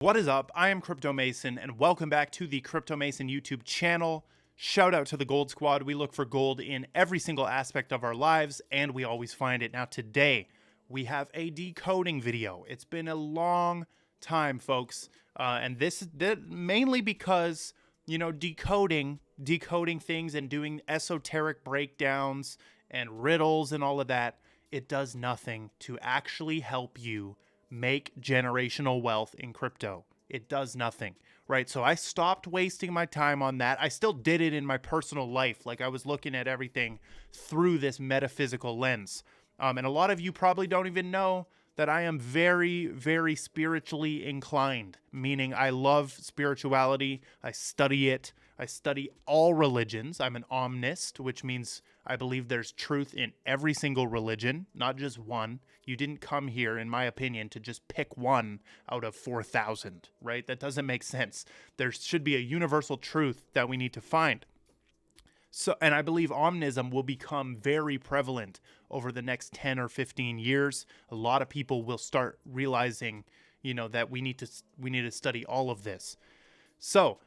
What is up? I am Crypto Mason, and welcome back to the Crypto Mason YouTube channel. Shout out to the Gold Squad. We look for gold in every single aspect of our lives, and we always find it. Now today, we have a decoding video. It's been a long time, folks, and this is mainly because, you know, decoding things and doing esoteric breakdowns and riddles and all of that, it does nothing to actually help you make generational wealth in crypto. It does nothing, right? So I stopped wasting my time on that. I still did it in my personal life. Like I was looking at everything through this metaphysical lens. And a lot of you probably don't even know that I am very, very spiritually inclined, meaning I love spirituality. I study it. I study all religions. I'm an omnist, which means I believe there's truth in every single religion, not just one. You didn't come here, in my opinion, to just pick one out of 4,000, right? That doesn't make sense. There should be a universal truth that we need to find. So, and I believe omnism will become very prevalent over the next 10 or 15 years. A lot of people will start realizing, you know, that we need to study all of this. So,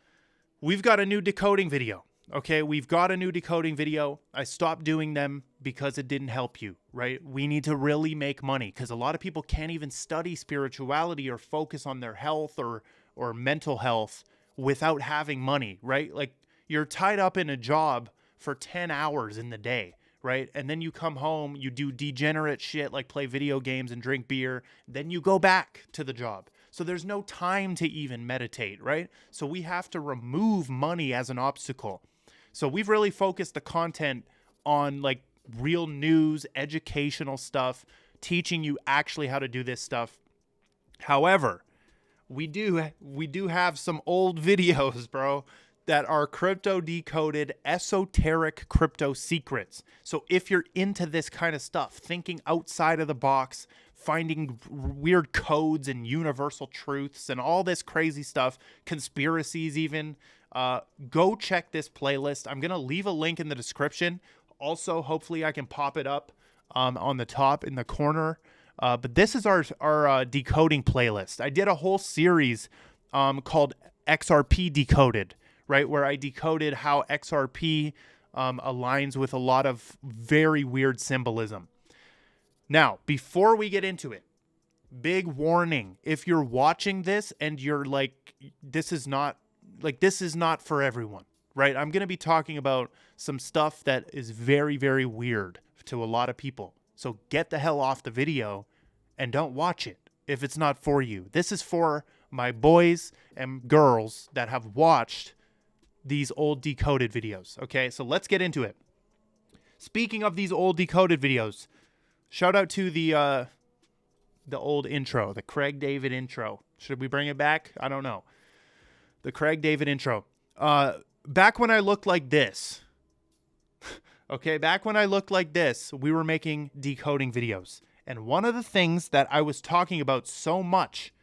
we've got a new decoding video. Okay, we've got a new decoding video. I stopped doing them because it didn't help you, right? We need to really make money because a lot of people can't even study spirituality or focus on their health or mental health without having money, right? Like you're tied up in a job for 10 hours in the day, right? And then you come home, you do degenerate shit like play video games and drink beer. Then you go back to the job. So there's no time to even meditate, right? So we have to remove money as an obstacle. So we've really focused the content on like real news, educational stuff, teaching you actually how to do this stuff. However, we do have some old videos, bro, that are crypto decoded, esoteric crypto secrets. So if you're into this kind of stuff, thinking outside of the box, finding weird codes and universal truths and all this crazy stuff, conspiracies even, go check this playlist. I'm going to leave a link in the description. Also, hopefully I can pop it up on the top in the corner. But this is our decoding playlist. I did a whole series called XRP Decoded, right, where I decoded how XRP aligns with a lot of very weird symbolism. Now, before we get into it, big warning. If you're watching this and you're like, this is not for everyone, right? I'm going to be talking about some stuff that is very, very weird to a lot of people. So get the hell off the video and don't watch it if it's not for you. This is for my boys and girls that have watched these old decoded videos. Okay, so let's get into it. Speaking of these old decoded videos, shout out to the old intro, the Craig David intro. Should we bring it back? I don't know. The Craig David intro. Back when I looked like this, okay, back when I looked like this, we were making decoding videos. And one of the things that I was talking about so much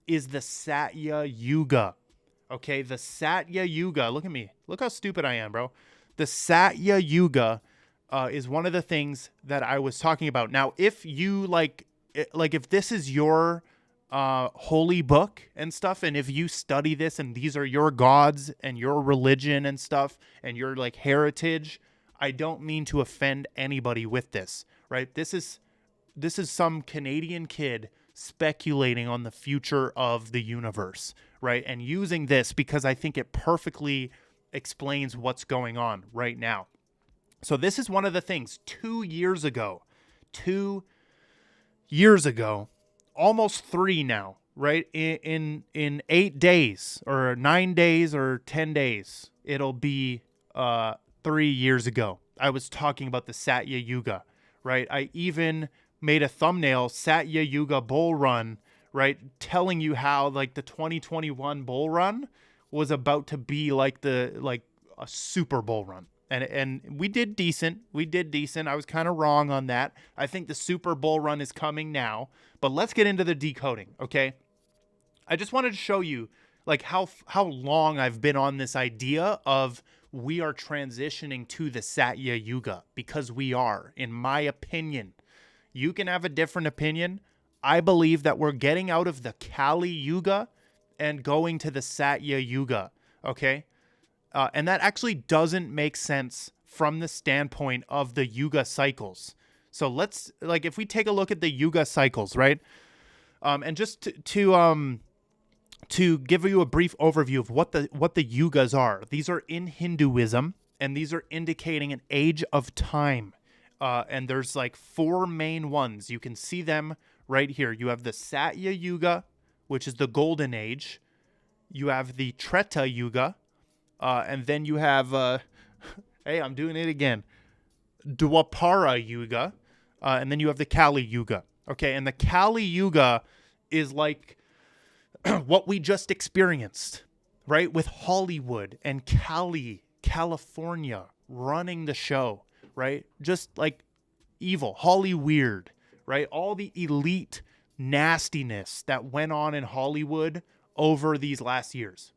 is the Satya Yuga. Okay, the Satya Yuga. Look at me. Look how stupid I am, bro. The Satya Yuga is one of the things that I was talking about. Now, if you if this is your holy book and stuff, and if you study this and these are your gods and your religion and stuff and your like heritage, I don't mean to offend anybody with this, right? This is some Canadian kid speculating on the future of the universe, right? And using this because I think it perfectly explains what's going on right now. So this is one of the things 2 years ago, almost 3 now, right? In 8 days or 9 days or 10 days, it'll be 3 years ago. I was talking about the Satya Yuga, right? I even made a thumbnail, Satya Yuga bull run, right? Telling you how like the 2021 bull run was about to be like a super bull run. And we did decent. I was kind of wrong on that. I think the super bull run is coming now. But let's get into the decoding, okay? I just wanted to show you like how long I've been on this idea of we are transitioning to the Satya Yuga, because we are, in my opinion. You can have a different opinion. I believe that we're getting out of the Kali Yuga and going to the Satya Yuga, okay? And that actually doesn't make sense from the standpoint of the Yuga cycles. So let's, like, if we take a look at the Yuga cycles, right? And just to give you a brief overview of what the Yugas are. These are in Hinduism, and these are indicating an age of time. And there's like 4 main ones. You can see them right here. You have the Satya Yuga, which is the golden age. You have the Treta Yuga, and then you have, hey, I'm doing it again, Dwapara Yuga, and then you have the Kali Yuga. Okay, and the Kali Yuga is like what we just experienced, right? With Hollywood and Cali, California running the show, right? Just like evil, Hollyweird, right? All the elite nastiness that went on in Hollywood over these last years.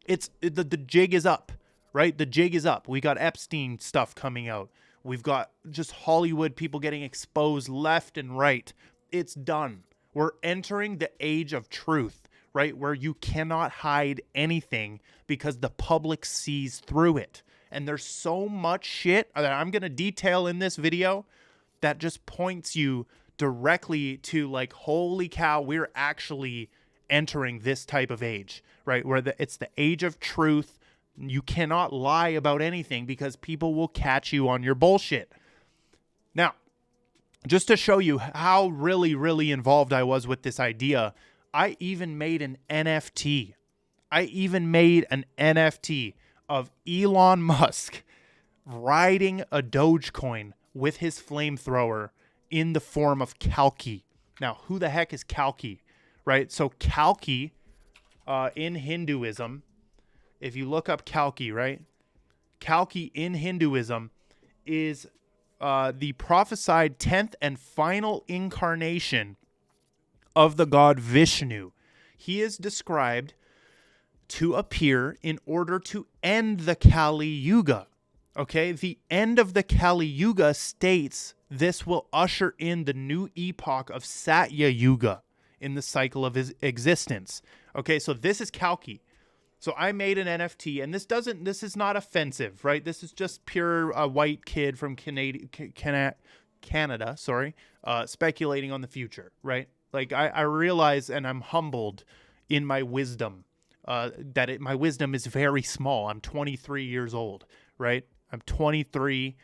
The jig is up, right? The jig is up. We got Epstein stuff coming out. We've got just Hollywood people getting exposed left and right. It's done. We're entering the age of truth, right? Where you cannot hide anything because the public sees through it. And there's so much shit that I'm going to detail in this video that just points you directly to like, holy cow, we're actually entering this type of age, right? Where it's the age of truth. You cannot lie about anything because people will catch you on your bullshit. Now, just to show you how really, really involved I was with this idea, I even made an NFT. Of Elon Musk riding a Dogecoin with his flamethrower in the form of Kalki. Now, who the heck is Kalki, right? So Kalki in Hinduism, if you look up Kalki, right? Kalki in Hinduism is the prophesied 10th and final incarnation of the god Vishnu. He is described to appear in order to end the Kali Yuga. Okay, the end of the Kali Yuga states this will usher in the new epoch of Satya Yuga in the cycle of his existence. Okay, so this is Kalki. So I made an NFT, and this is not offensive, right? This is just pure white kid from Canada, speculating on the future, right? Like I realize, and I'm humbled in my wisdom, my wisdom is very small. I'm 23 years old, right? I'm 23.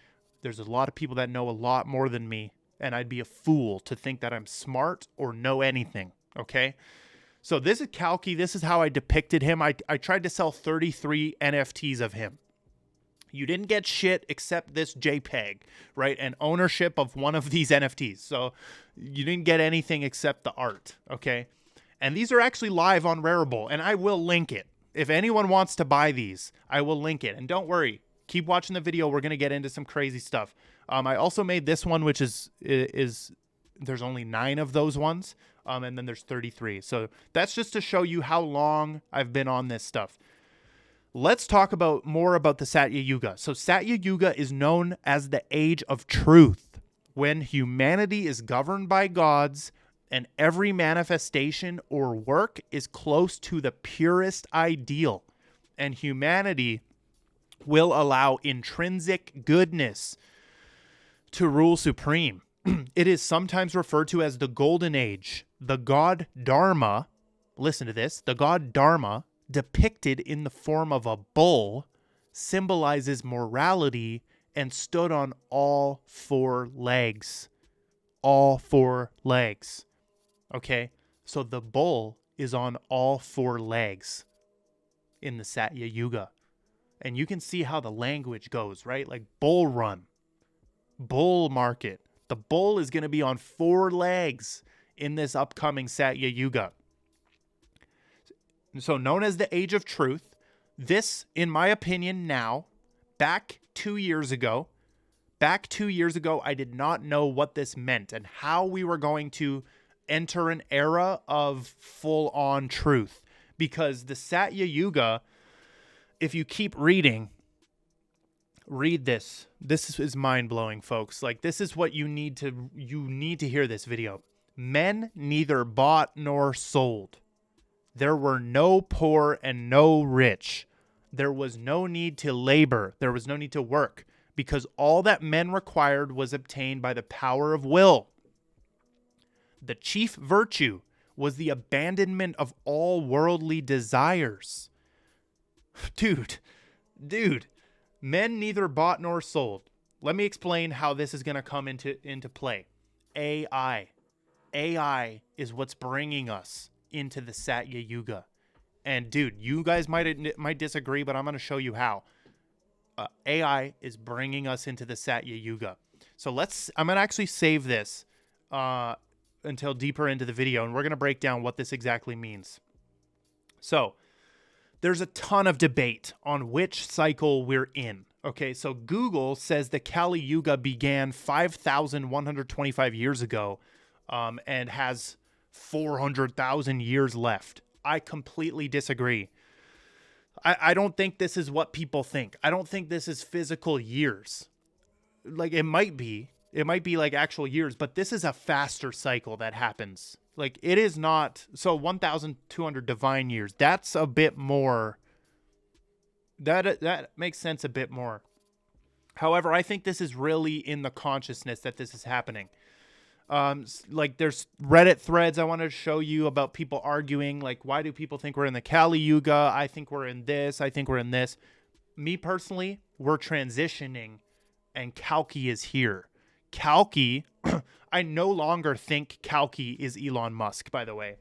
There's a lot of people that know a lot more than me, and I'd be a fool to think that I'm smart or know anything, okay? So this is Kalki. This is how I depicted him. I tried to sell 33 NFTs of him. You didn't get shit except this JPEG, right? And ownership of one of these NFTs. So you didn't get anything except the art, okay? And these are actually live on Rarible, and I will link it. If anyone wants to buy these, I will link it. And don't worry, keep watching the video. We're going to get into some crazy stuff. I also made this one, which is there's only 9 of those ones. And then there's 33. So that's just to show you how long I've been on this stuff. Let's talk more about the Satya Yuga. So Satya Yuga is known as the age of truth, when humanity is governed by gods and every manifestation or work is close to the purest ideal, and humanity will allow intrinsic goodness to rule supreme. It is sometimes referred to as the Golden Age. The god Dharma, listen to this, the god Dharma, depicted in the form of a bull, symbolizes morality and stood on all 4 legs. All 4 legs. Okay? So the bull is on all 4 legs in the Satya Yuga. And you can see how the language goes, right? Like bull run, bull market. The bull is going to be on 4 legs in this upcoming Satya Yuga. So known as the Age of Truth, this, in my opinion now, back 2 years ago, I did not know what this meant and how we were going to enter an era of full-on truth. Because the Satya Yuga, if you keep reading, read this. This is mind-blowing, folks. Like, this is what you need to hear this video. Men neither bought nor sold. There were no poor and no rich. There was no need to labor. There was no need to work, because all that men required was obtained by the power of will. The chief virtue was the abandonment of all worldly desires. Dude, men neither bought nor sold. Let me explain how this is going to come into play. AI is what's bringing us into the Satya Yuga. And dude, you guys might disagree, but I'm going to show you how. AI is bringing us into the Satya Yuga. So I'm going to actually save this until deeper into the video, and we're going to break down what this exactly means. So there's a ton of debate on which cycle we're in. Okay, so Google says the Kali Yuga began 5,125 years ago and has 400,000 years left. I completely disagree. I don't think this is what people think. I don't think this is physical years. Like, it might be like actual years, but this is a faster cycle that happens. Like, it is not. So 1,200 divine years, that's a bit more. That makes sense a bit more. However, I think this is really in the consciousness that this is happening. Like, there's Reddit threads I wanted to show you about people arguing, like, why do people think we're in the Kali Yuga? I think we're in this. I think we're in this. Me personally, we're transitioning, and Kalki is here. Kalki, I no longer think Kalki is Elon Musk, by the way.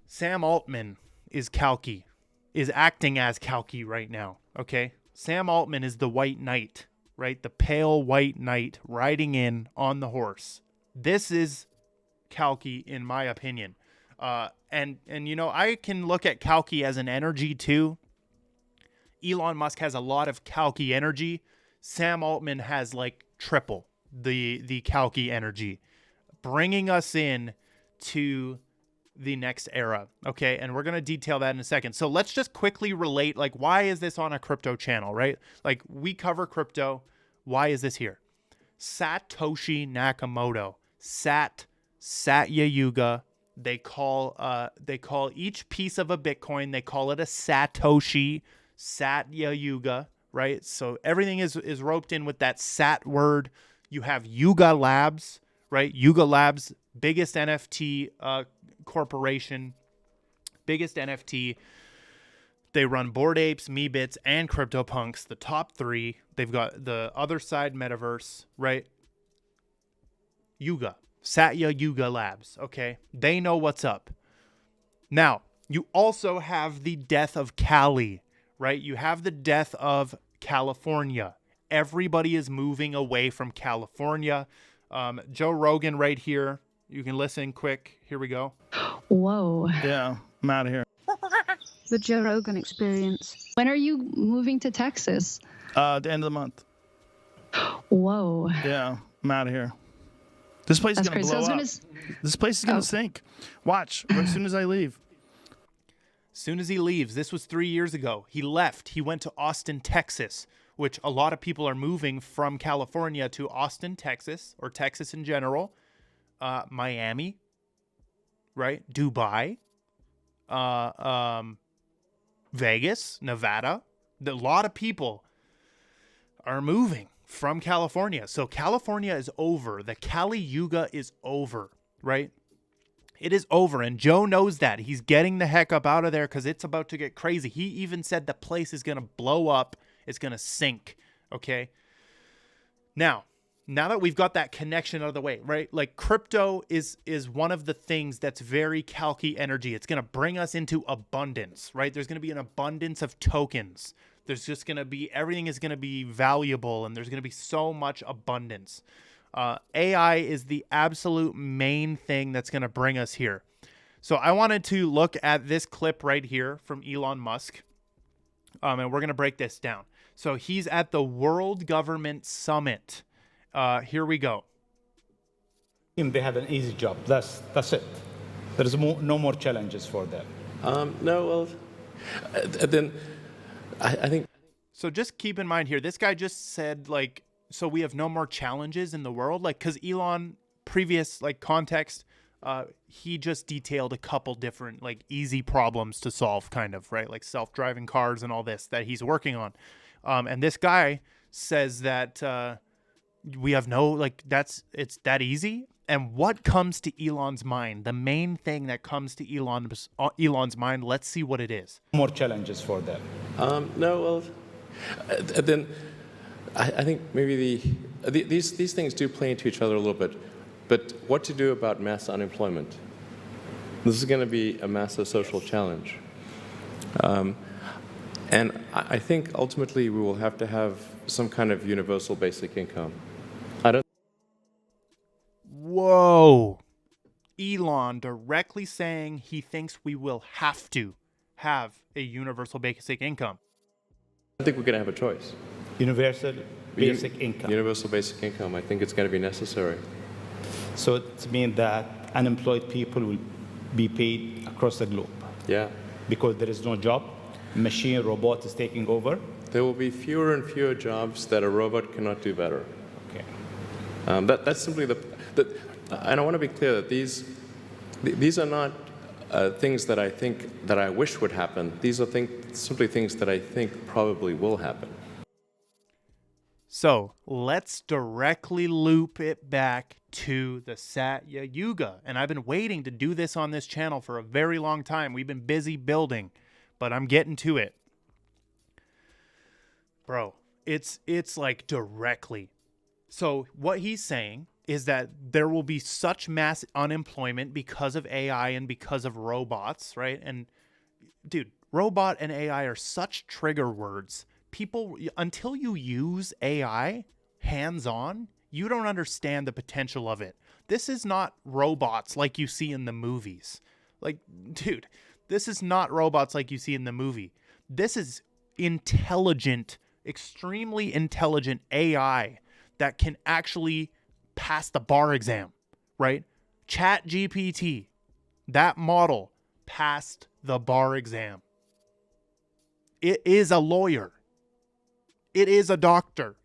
Sam Altman is Kalki, is acting as Kalki right now, okay? Sam Altman is the white knight, right? The pale white knight riding in on the horse. This is Kalki, in my opinion. And you know, I can look at Kalki as an energy too. Elon Musk has a lot of Kalki energy. Sam Altman has like triple the Kalki energy, bringing us in to the next era. Okay, and we're going to detail that in a second. So let's just quickly relate, like, why is this on a crypto channel, right? Like, we cover crypto. Why is this here? Satoshi Nakamoto, Satya Yuga. They call each piece of a Bitcoin, they call it a Satoshi, Satya Yuga, right? So everything is roped in with that Sat word. You have Yuga Labs, right? Yuga Labs, biggest NFT corporation, biggest NFT. They run Bored Apes, Meebits, and CryptoPunks, the top three. They've got the other side metaverse, right? Yuga, Satya Yuga Labs, okay? They know what's up. Now, you also have the death of Cali, right? You have the death of California. Everybody is moving away from California. Joe Rogan right here. You can listen quick. Here we go. Whoa. Yeah, I'm out of here. The Joe Rogan experience. When are you moving to Texas? The end of the month. Whoa. Yeah, I'm out of here. This place is going to blow up. This place is going to sink. Watch, as soon as I leave. As soon as he leaves, this was 3 years ago. He left. He went to Austin, Texas, which a lot of people are moving from California to Austin, Texas, or Texas in general. Miami, right? Dubai, Vegas, Nevada. A lot of people are moving from California. So California is over. The Kali Yuga is over, right? It is over, and Joe knows that. He's getting the heck up out of there because it's about to get crazy. He even said the place is going to blow up. It's going to sink, okay? Now that we've got that connection out of the way, right? Like, crypto is one of the things that's very Kalki energy. It's going to bring us into abundance, right? There's going to be an abundance of tokens. There's just going to be, everything is going to be valuable, and there's going to be so much abundance. AI is the absolute main thing that's going to bring us here. So I wanted to look at this clip right here from Elon Musk, and we're going to break this down. So he's at the World Government Summit. Here we go. They have an easy job. That's it. There is no more challenges for them. No, well, then I think. So just keep in mind here, this guy just said, like, so we have no more challenges in the world, like, because Elon, previous like context, he just detailed a couple different like easy problems to solve, kind of, right? Like self-driving cars and all this that he's working on. And this guy says that we have no, like, it's that easy. And what comes to Elon's mind? The main thing that comes to Elon's mind, let's see what it is. More challenges for them. No, well, then I think maybe these things do play into each other a little bit. But what to do about mass unemployment? This is going to be a massive social challenge. And I think ultimately we will have to have some kind of universal basic income. Whoa. Elon directly saying he thinks we will have to have a universal basic income. I think we're going to have a choice. Universal basic income. Universal basic income. I think it's going to be necessary. So it means that unemployed people will be paid across the globe. Yeah. Because there is no job, machine, robot is taking over. There will be fewer and fewer jobs that a robot cannot do better. Okay. That's simply and I want to be clear that these are not things that I think that I wish would happen. These are simply things that I think probably will happen. So let's directly loop it back to the Satya Yuga. And I've been waiting to do this on this channel for a very long time. We've been busy building, but I'm getting to it. Bro, it's like directly. So what he's saying is that there will be such mass unemployment because of AI and because of robots, right? And dude, robot and AI are such trigger words. People, until you use AI hands-on, you don't understand the potential of it. This is not robots like you see in the movies. Like, dude, this is not robots like you see in the movie. This is intelligent, extremely intelligent AI that can actually pass the bar exam, right? ChatGPT, that model passed the bar exam. It is a lawyer. It is a doctor.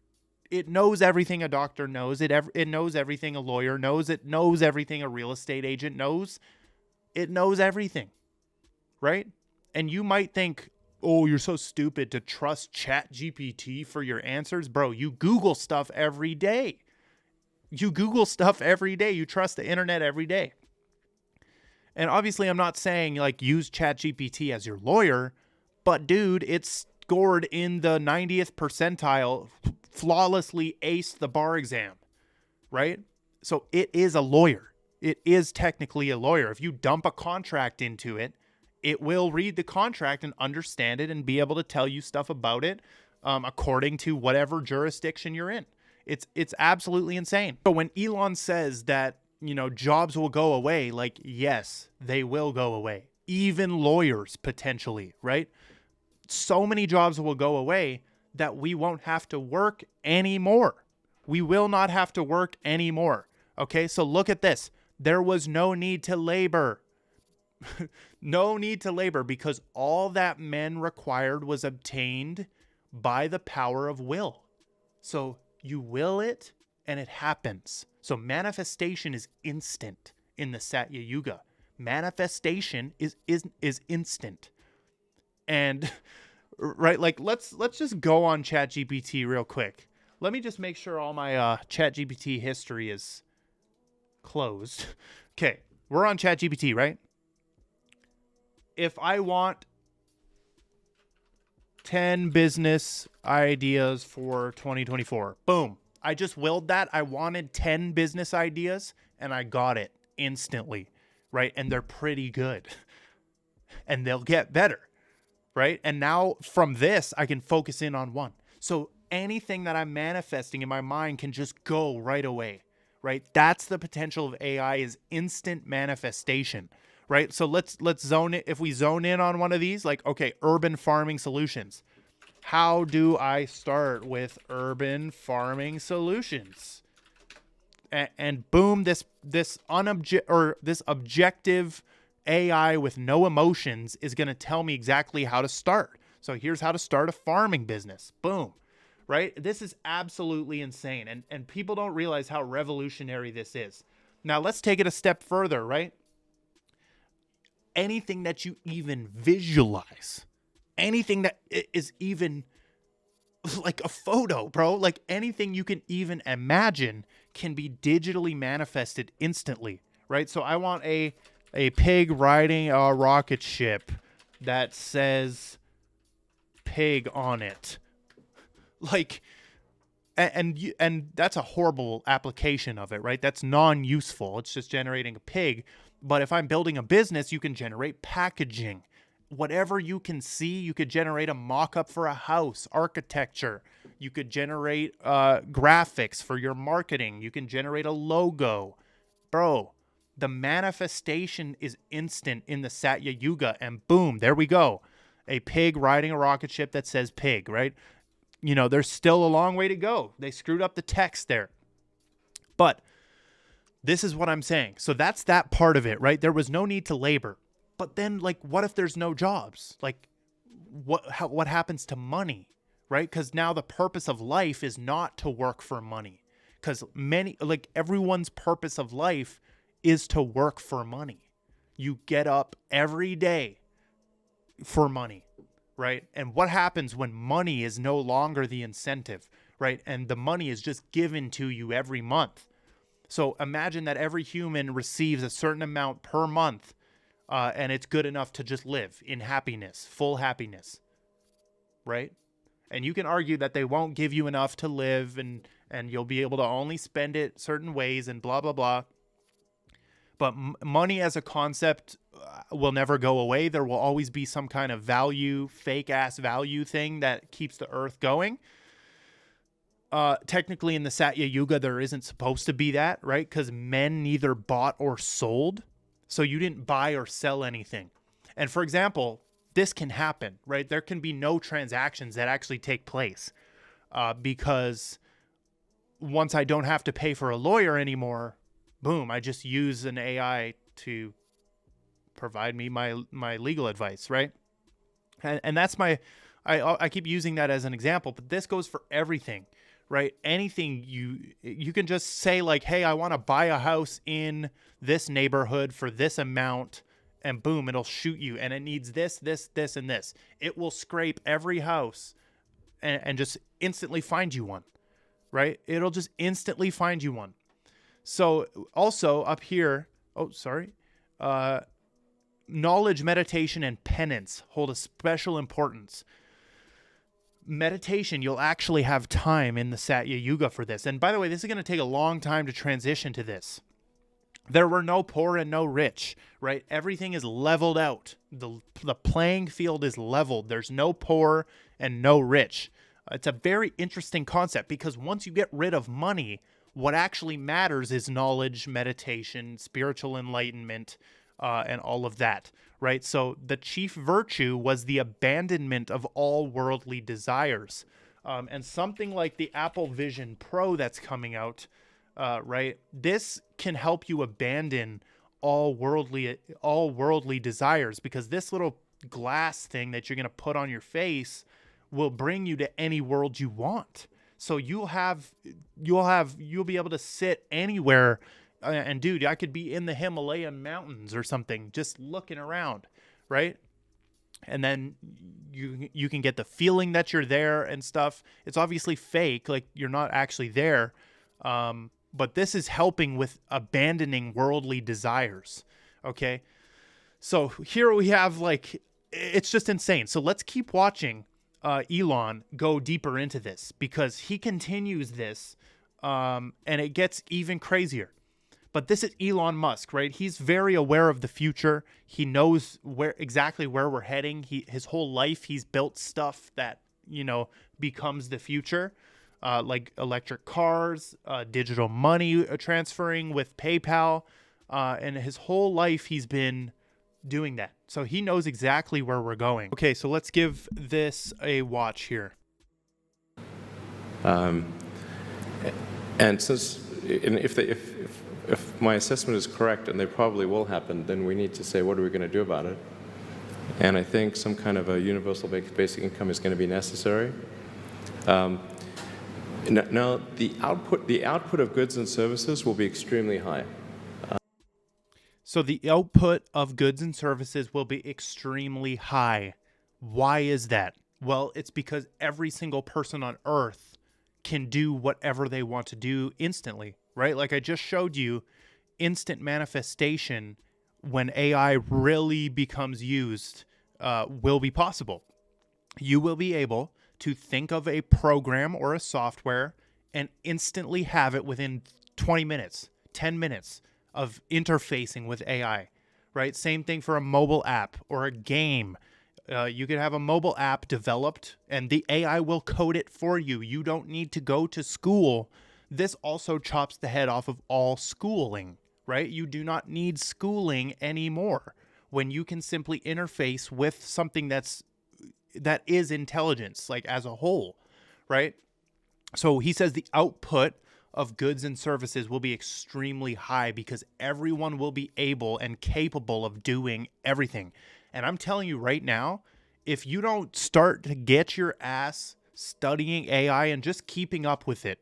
It knows everything a doctor knows. It knows everything a lawyer knows. It knows everything a real estate agent knows. It knows everything, right? And you might think, oh, you're so stupid to trust ChatGPT for your answers. Bro, you Google stuff every day. You Google stuff every day. You trust the internet every day. And obviously, I'm not saying like use ChatGPT as your lawyer, but dude, it's scored in the 90th percentile, flawlessly aced the bar exam, right? So it is a lawyer. It is technically a lawyer. If you dump a contract into it, it will read the contract and understand it and be able to tell you stuff about it according to whatever jurisdiction you're in. It's absolutely insane. So when Elon says that, you know, jobs will go away, like, yes, they will go away. Even lawyers potentially, right? So many jobs will go away that we won't have to work anymore. We will not have to work anymore. Okay, so look at this. There was no need to labor. No need to labor because all that men required was obtained by the power of will. So you will it and it happens. So manifestation is instant in the Satya Yuga. Manifestation is instant. And right, like let's just go on ChatGPT real quick. Let me just make sure all my ChatGPT history is closed. Okay, we're on ChatGPT, right? If I want 10 business ideas for 2024, boom. I just willed that. I wanted 10 business ideas and I got it instantly, right? And they're pretty good and they'll get better, right? And now from this, I can focus in on one. So anything that I'm manifesting in my mind can just go right away, right? That's the potential of AI, is instant manifestation, right? So let's zone it. If we zone in on one of these, like, okay, urban farming solutions. How do I start with urban farming solutions? And boom, this objective AI with no emotions is going to tell me exactly how to start. So here's how to start a farming business. Boom. Right? This is absolutely insane. And people don't realize how revolutionary this is. Now let's take it a step further, right? anything that you even visualize, anything that is even like a photo, bro, like anything you can even imagine can be digitally manifested instantly, right? So I want a pig riding a rocket ship that says pig on it. Like, and that's a horrible application of it, right? That's non-useful. It's just generating a pig. But if I'm building a business, you can generate packaging. Whatever you can see, you could generate a mock-up for a house, architecture. You could generate graphics for your marketing. You can generate a logo. Bro, the manifestation is instant in the Satya Yuga, and boom, there we go. A pig riding a rocket ship that says pig, right? You know, there's still a long way to go. They screwed up the text there. But this is what I'm saying. So that's that part of it, right? There was no need to labor. But then, like, what if there's no jobs? Like, what happens to money, right? Because now the purpose of life is not to work for money. Because everyone's purpose of life is to work for money. You get up every day for money, right? And what happens when money is no longer the incentive, right? And the money is just given to you every month. So imagine that every human receives a certain amount per month, and it's good enough to just live in happiness, full happiness, right? And you can argue that they won't give you enough to live, and you'll be able to only spend it certain ways and blah, blah, blah. But money as a concept will never go away. There will always be some kind of value, fake-ass value thing that keeps the earth going. Technically, in the Satya Yuga, there isn't supposed to be that, right? Because men neither bought or sold. So you didn't buy or sell anything. And for example, this can happen, right? There can be no transactions that actually take place because once I don't have to pay for a lawyer anymore, boom, I just use an AI to provide me my legal advice, right? And that's I keep using that as an example, but this goes for everything, right? Anything you can just say like, hey, I want to buy a house in this neighborhood for this amount, and boom, it'll shoot you. And it needs this, and this. It will scrape every house and just instantly find you one, right? It'll just instantly find you one. So also up here, knowledge, meditation, and penance hold a special importance. Meditation, you'll actually have time in the Satya Yuga for this. And by the way, this is going to take a long time to transition to this. There were no poor and no rich, right? Everything is leveled out. The playing field is leveled. There's no poor and no rich. It's a very interesting concept because once you get rid of money, what actually matters is knowledge, meditation, spiritual enlightenment, and all of that, right? So the chief virtue was the abandonment of all worldly desires. And something like the Apple Vision Pro that's coming out, right? This can help you abandon all worldly desires, because this little glass thing that you're going to put on your face will bring you to any world you want. So you'll be able to sit anywhere. And dude, I could be in the Himalayan mountains or something, just looking around, right? And then you can get the feeling that you're there and stuff. It's obviously fake, like you're not actually there. But this is helping with abandoning worldly desires. Okay. So here we have it's just insane. So let's keep watching Elon go deeper into this, because he continues this and it gets even crazier. But this is Elon Musk, right? He's very aware of the future. He knows exactly where we're heading. His whole life, he's built stuff that, becomes the future, like electric cars, digital money transferring with PayPal. And his whole life, he's been doing that. So he knows exactly where we're going. Okay, so let's give this a watch here. And since, if my assessment is correct, and they probably will happen, then we need to say, what are we going to do about it? And I think some kind of a universal basic income is going to be necessary. Now, the output of goods and services will be extremely high. So the output of goods and services will be extremely high. Why is that? Well, it's because every single person on Earth can do whatever they want to do instantly, right? Like I just showed you, instant manifestation when AI really becomes used will be possible. You will be able to think of a program or a software and instantly have it within 20 minutes, 10 minutes of interfacing with AI, right? Same thing for a mobile app or a game. You could have a mobile app developed and the AI will code it for you. You don't need to go to school. This also chops the head off of all schooling, right? You do not need schooling anymore when you can simply interface with something that is intelligence, like as a whole, right? So he says the output of goods and services will be extremely high because everyone will be able and capable of doing everything. And I'm telling you right now, if you don't start to get your ass studying AI and just keeping up with it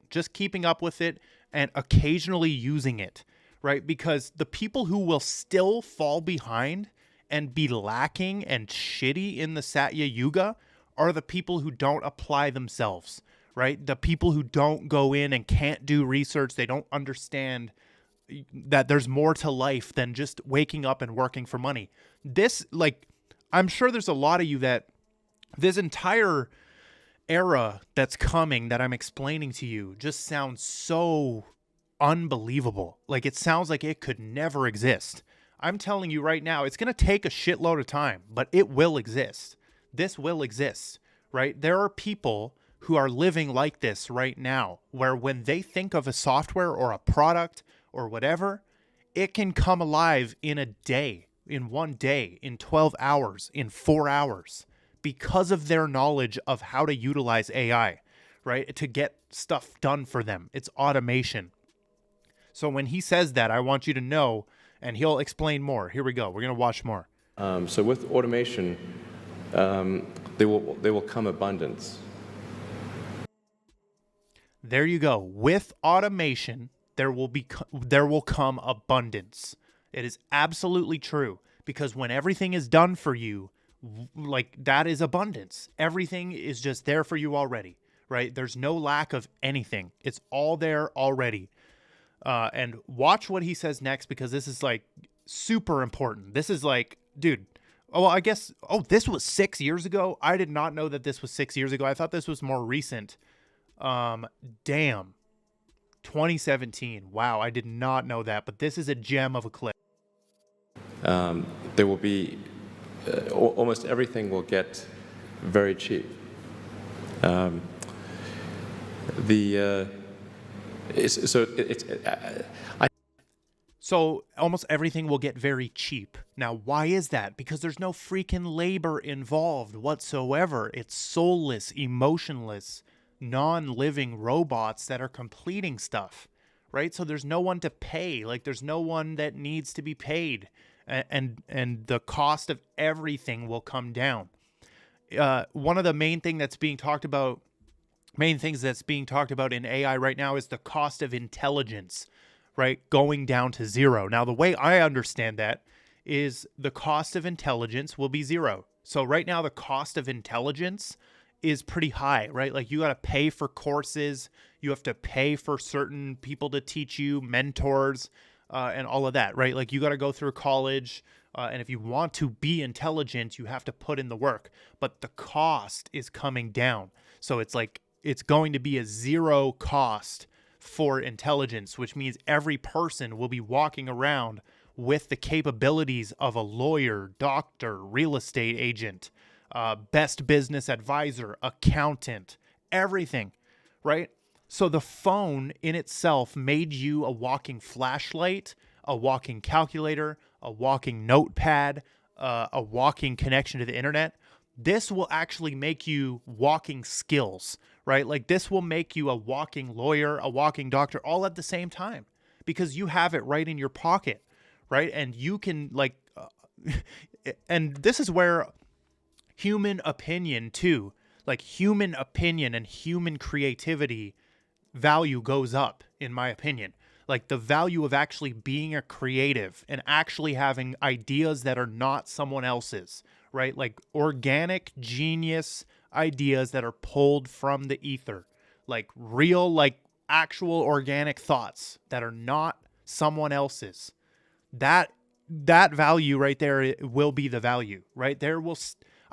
and occasionally using it, right? Because the people who will still fall behind and be lacking and shitty in the Satya Yuga are the people who don't apply themselves, right? The people who don't go in and can't do research. They don't understand that there's more to life than just waking up and working for money. This, like, I'm sure there's a lot of you that this entire era that's coming that I'm explaining to you just sounds so unbelievable. Like, it sounds like it could never exist. I'm telling you right now, it's going to take a shitload of time, but it will exist. This will exist, right? There are people who are living like this right now, where when they think of a software or a product or whatever, it can come alive in a day, in 1 day, in 12 hours, in 4 hours, because of their knowledge of how to utilize AI, right? To get stuff done for them. It's automation. So when he says that, I want you to know, and he'll explain more. Here we go. We're going to watch more. So with automation, there will come abundance. There you go. With automation, there will come abundance. It is absolutely true, because when everything is done for you, like, that is abundance. Everything is just there for you already, right? There's no lack of anything. It's all there already. And watch what he says next, because this is like super important. This is like, dude, this was 6 years ago. I did not know that this was 6 years ago. I thought this was more recent. Damn. 2017. Wow, I did not know that, but this is a gem of a clip. There will be, almost everything will get very cheap. So almost everything will get very cheap. Now, why is that? Because there's no freaking labor involved whatsoever. It's soulless, emotionless, non-living robots that are completing stuff, right? So there's no one to pay. Like, there's no one that needs to be paid, and the cost of everything will come down. One of the main things that's being talked about in AI right now is the cost of intelligence, right? Going down to zero. Now, the way I understand that is the cost of intelligence will be zero. So right now, the cost of intelligence is pretty high, right? Like, you got to pay for courses, you have to pay for certain people to teach you, mentors, and all of that, right? Like, you got to go through college, and if you want to be intelligent, you have to put in the work, but the cost is coming down. So it's like, it's going to be a zero cost for intelligence, which means every person will be walking around with the capabilities of a lawyer, doctor, real estate agent, best business advisor, accountant, everything, right? So the phone in itself made you a walking flashlight, a walking calculator, a walking notepad, a walking connection to the internet. This will actually make you walking skills, right? Like, this will make you a walking lawyer, a walking doctor, all at the same time, because you have it right in your pocket, right? And you can, like, and this is where human opinion too, like human opinion and human creativity value goes up, in my opinion. Like the value of actually being a creative and actually having ideas that are not someone else's, right? Like organic genius ideas that are pulled from the ether, like real, like actual organic thoughts that are not someone else's. That value right there will be the value, right?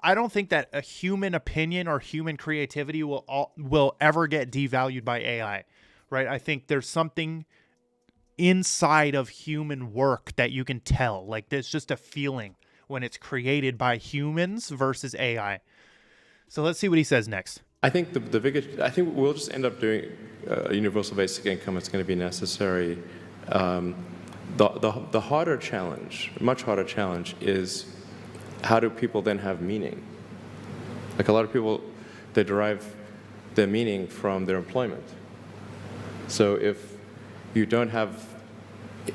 I don't think that a human opinion or human creativity will ever get devalued by AI, right? I think there's something inside of human work that you can tell. Like there's just a feeling when it's created by humans versus AI. So let's see what he says next. I think the biggest. I think we'll just end up doing a universal basic income. It's going to be necessary. The harder challenge, much harder challenge, is how do people then have meaning? Like a lot of people, they derive their meaning from their employment. So if you don't have,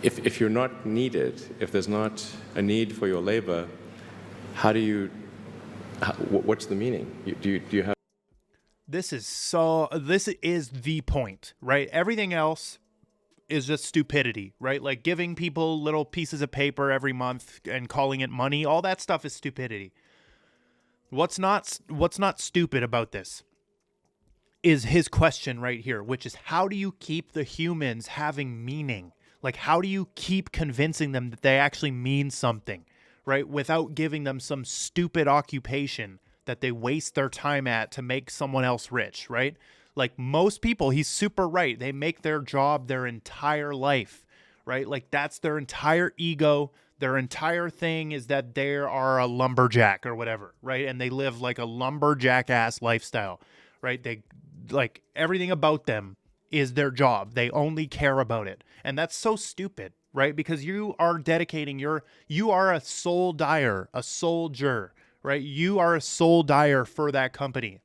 if you're not needed, if there's not a need for your labor, what's the meaning? Do you have? This is the point, right? Everything else is just stupidity, right? Like giving people little pieces of paper every month and calling it money, all that stuff is stupidity. What's not stupid about this is his question right here, which is how do you keep the humans having meaning? Like how do you keep convincing them that they actually mean something, right? Without giving them some stupid occupation that they waste their time at to make someone else rich, right? Like most people, he's super right. They make their job their entire life, right? Like that's their entire ego. Their entire thing is that they are a lumberjack or whatever, right? And they live like a lumberjack ass lifestyle, right? They like everything about them is their job. They only care about it. And that's so stupid, right? Because you are dedicating you are a soul dyer, a soldier, right? You are a soul dyer for that company.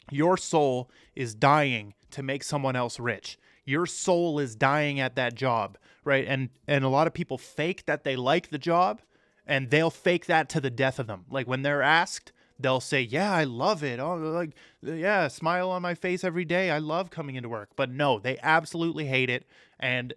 Your soul is dying to make someone else rich. Your soul is dying at that job, right? And a lot of people fake that they like the job, and they'll fake that to the death of them. Like when they're asked, they'll say, "Yeah, I love it. Oh, like yeah, smile on my face every day. I love coming into work." But no, they absolutely hate it. And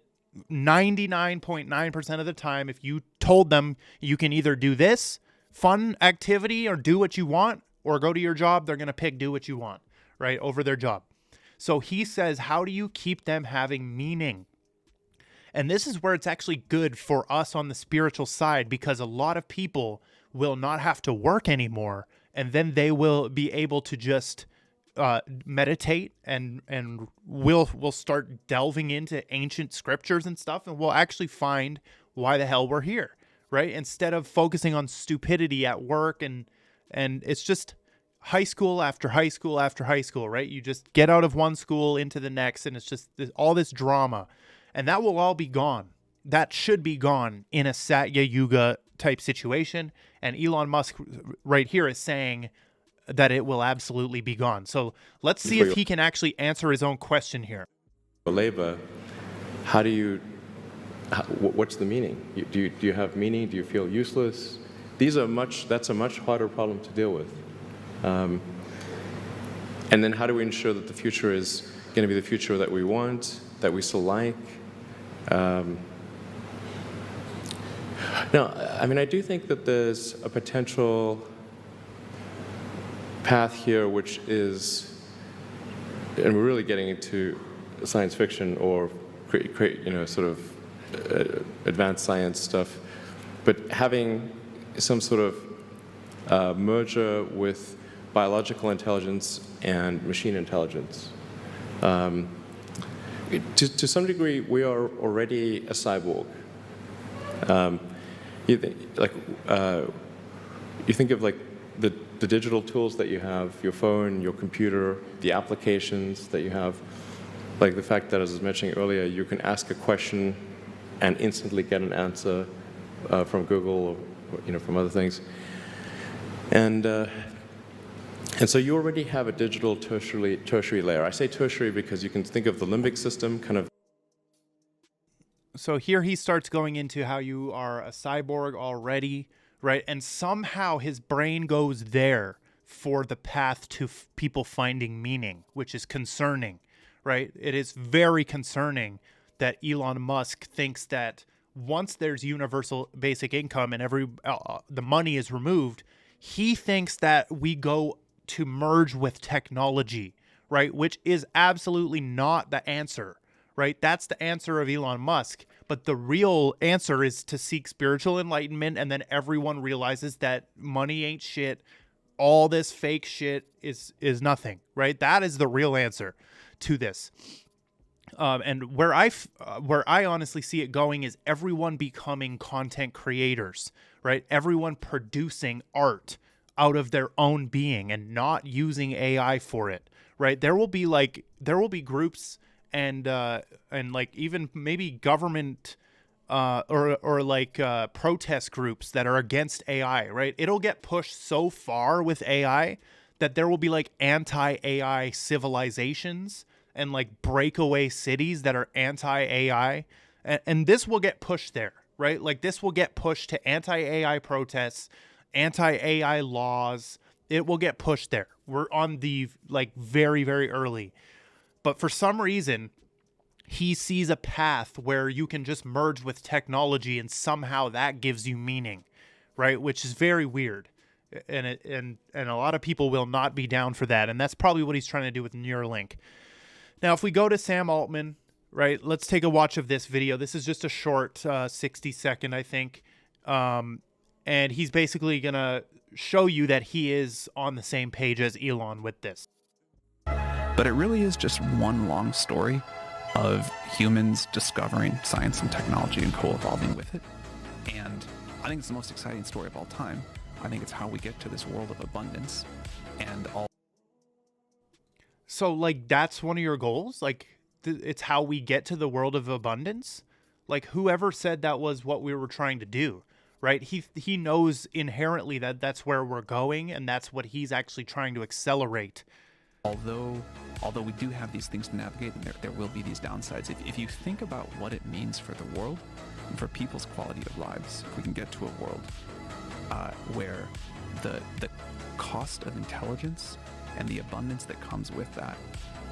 99.9% of the time, if you told them you can either do this fun activity or do what you want or go to your job, they're going to pick do what you want, right, over their job. So he says, how do you keep them having meaning? And this is where it's actually good for us on the spiritual side, because a lot of people will not have to work anymore, and then they will be able to just meditate and we'll start delving into ancient scriptures and stuff, and we'll actually find why the hell we're here, right? Instead of focusing on stupidity at work and it's just high school after high school after high school, right? You just get out of one school into the next, and it's just all this drama, and that will all be gone. That should be gone in a Satya Yuga type situation, and Elon Musk right here is saying that it will absolutely be gone. So let's see if he can actually answer his own question here. Labor, what's the meaning? Do you have meaning? Do you feel useless? That's a much harder problem to deal with. And then how do we ensure that the future is going to be the future that we want, that we still like? No, I mean, I do think that there's a potential path here, which is, and we're really getting into science fiction or sort of advanced science stuff, but having some sort of merger with biological intelligence and machine intelligence. To some degree, we are already a cyborg. You think of like the digital tools that you have, your phone, your computer, the applications that you have, like the fact that, as I was mentioning earlier, you can ask a question and instantly get an answer from Google or from other things. And so you already have a digital tertiary layer. I say tertiary because you can think of the limbic system kind of. So here he starts going into how you are a cyborg already, right? And somehow his brain goes there for the path to people finding meaning, which is concerning, right? It is very concerning that Elon Musk thinks that once there's universal basic income and the money is removed, he thinks that we go to merge with technology, right? Which is absolutely not the answer, right? That's the answer of Elon Musk. But the real answer is to seek spiritual enlightenment, and then everyone realizes that money ain't shit. All this fake shit is nothing, right? That is the real answer to this. And where I honestly see it going is everyone becoming content creators, right? Everyone producing art out of their own being and not using AI for it, right? There will be groups and like even maybe government or protest groups that are against AI, right? It'll get pushed so far with AI that there will be like anti-AI civilizations and like breakaway cities that are anti-AI. And this will get pushed there, right? Like this will get pushed to anti-AI protests, anti-AI laws. It will get pushed there. We're on the like very, very early. But for some reason, he sees a path where you can just merge with technology and somehow that gives you meaning, right? Which is very weird. And a lot of people will not be down for that. And that's probably what he's trying to do with Neuralink. Now, if we go to Sam Altman, right, let's take a watch of this video. This is just a short 60-second, I think. And he's basically going to show you that he is on the same page as Elon with this. But it really is just one long story of humans discovering science and technology and co-evolving with it. And I think it's the most exciting story of all time. I think it's how we get to this world of abundance and all. So, like, that's one of your goals? Like, it's how we get to the world of abundance? Like, whoever said that was what we were trying to do, right? He knows inherently that that's where we're going, and that's what he's actually trying to accelerate. Although we do have these things to navigate, and there will be these downsides. If you think about what it means for the world and for people's quality of lives, if we can get to a world where the cost of intelligence and the abundance that comes with that,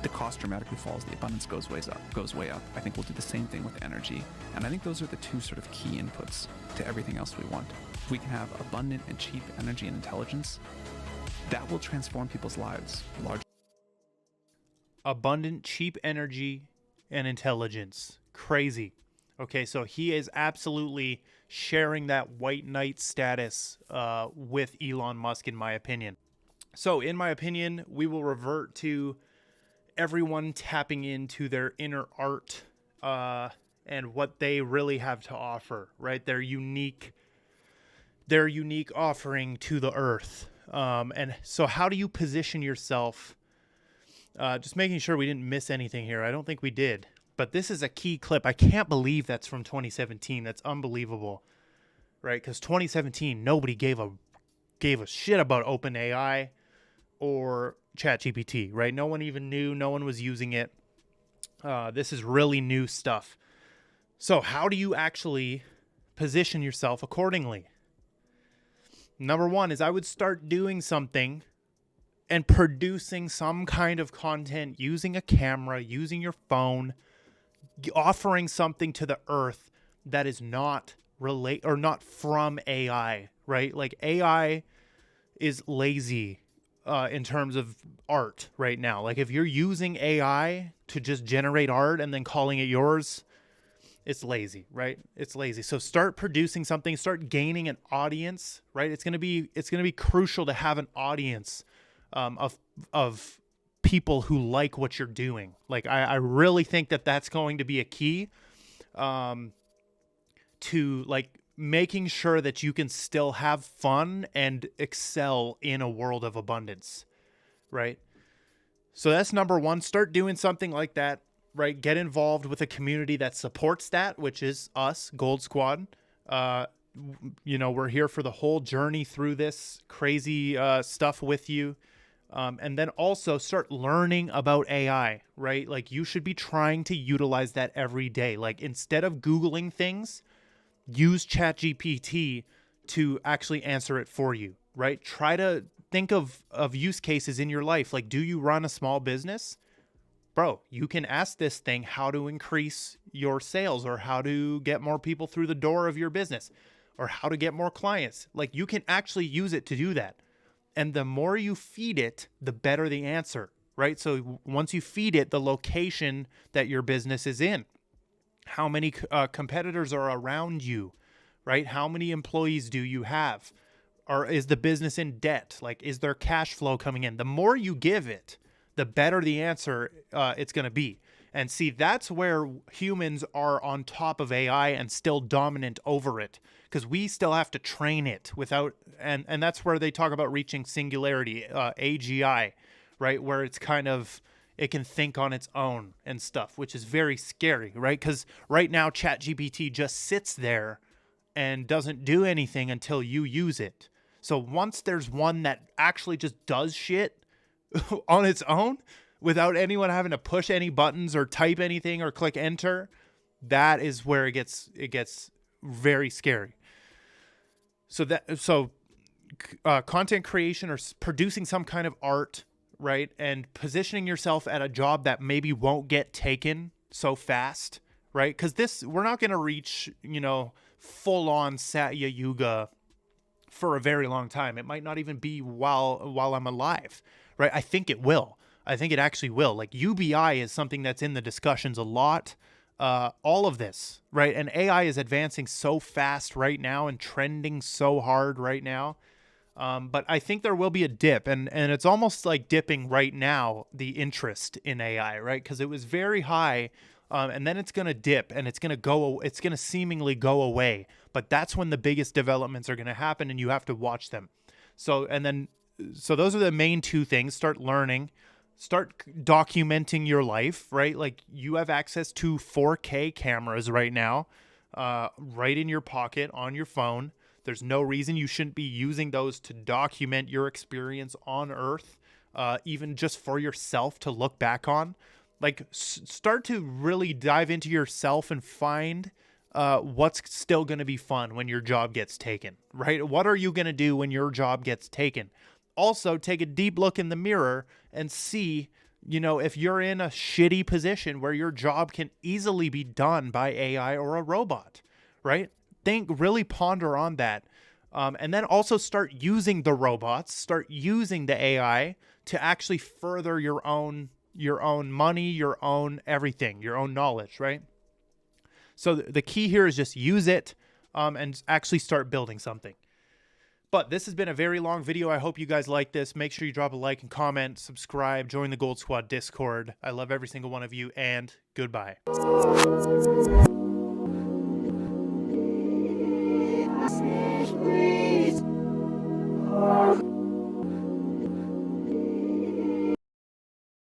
the cost dramatically falls, the abundance goes way up. I think we'll do the same thing with energy. And I think those are the two sort of key inputs to everything else we want. If we can have abundant and cheap energy and intelligence, that will transform people's lives largely. Abundant, cheap energy and intelligence. Crazy. Okay, so he is absolutely sharing that white knight status with Elon Musk, in my opinion. So, in my opinion, we will revert to everyone tapping into their inner art and what they really have to offer, right? Their unique offering to the earth. And so how do you position yourself? Just making sure we didn't miss anything here. I don't think we did. But this is a key clip. I can't believe that's from 2017. That's unbelievable, right? Because 2017, nobody gave a shit about OpenAI or ChatGPT, right? No one even knew. No one was using it. This is really new stuff. So how do you actually position yourself accordingly? Number one is I would start doing something and producing some kind of content using a camera, using your phone, offering something to the earth that is not not from AI, right? Like AI is lazy in terms of art right now. Like if you're using AI to just generate art and then calling it yours, it's lazy, right? It's lazy. So start producing something, start gaining an audience, right? It's going to be crucial to have an audience of people who like what you're doing. Like I really think that that's going to be a key to like making sure that you can still have fun and excel in a world of abundance, right? So that's number one. Start doing something like that, right? Get involved with a community that supports that, which is us, Gold Squad. We're here for the whole journey through this crazy stuff with you. And then also start learning about AI, right? Like you should be trying to utilize that every day. Like instead of Googling things, use ChatGPT to actually answer it for you, right? Try to think of use cases in your life. Like, do you run a small business? bro, you can ask this thing how to increase your sales or how to get more people through the door of your business or how to get more clients. Like, you can actually use it to do that. And the more you feed it, the better the answer, right? So once you feed it the location that your business is in, how many competitors are around you, right? How many employees do you have? Or is the business in debt? Like, is there cash flow coming in? The more you give it, the better the answer it's going to be. And see, that's where humans are on top of AI and still dominant over it, because we still have to train it without, and that's where they talk about reaching singularity, AGI, right? Where it's kind of, it can think on its own and stuff, which is very scary, right? Because right now, ChatGPT just sits there and doesn't do anything until you use it. So once there's one that actually just does shit on its own, without anyone having to push any buttons or type anything or click enter, that is where it gets very scary. So content creation or producing some kind of art, right? And positioning yourself at a job that maybe won't get taken so fast, right? Because we're not going to reach, full on Satya Yuga for a very long time. It might not even be while I'm alive, right? I think it will. I think it actually will. Like, UBI is something that's in the discussions a lot. All of this, right? And AI is advancing so fast right now and trending so hard right now. But I think there will be a dip, and it's almost like dipping right now, the interest in AI, right? Because it was very high, and then it's going to dip, and it's going to seemingly go away. But that's when the biggest developments are going to happen, and you have to watch them. So those are the main two things. Start learning. Start documenting your life, right? Like, you have access to 4K cameras right now, right in your pocket on your phone. There's no reason you shouldn't be using those to document your experience on Earth, even just for yourself to look back on. Like, start to really dive into yourself and find what's still going to be fun when your job gets taken, right? What are you going to do when your job gets taken? Also, take a deep look in the mirror and see, if you're in a shitty position where your job can easily be done by AI or a robot, right? Really ponder on that. And then also start using the robots, start using the AI to actually further your own money, your own everything, your own knowledge, right? So the key here is just use it and actually start building something. But this has been a very long video. I hope you guys like this. Make sure you drop a like and comment, subscribe, join the Gold Squad Discord. I love every single one of you, and goodbye.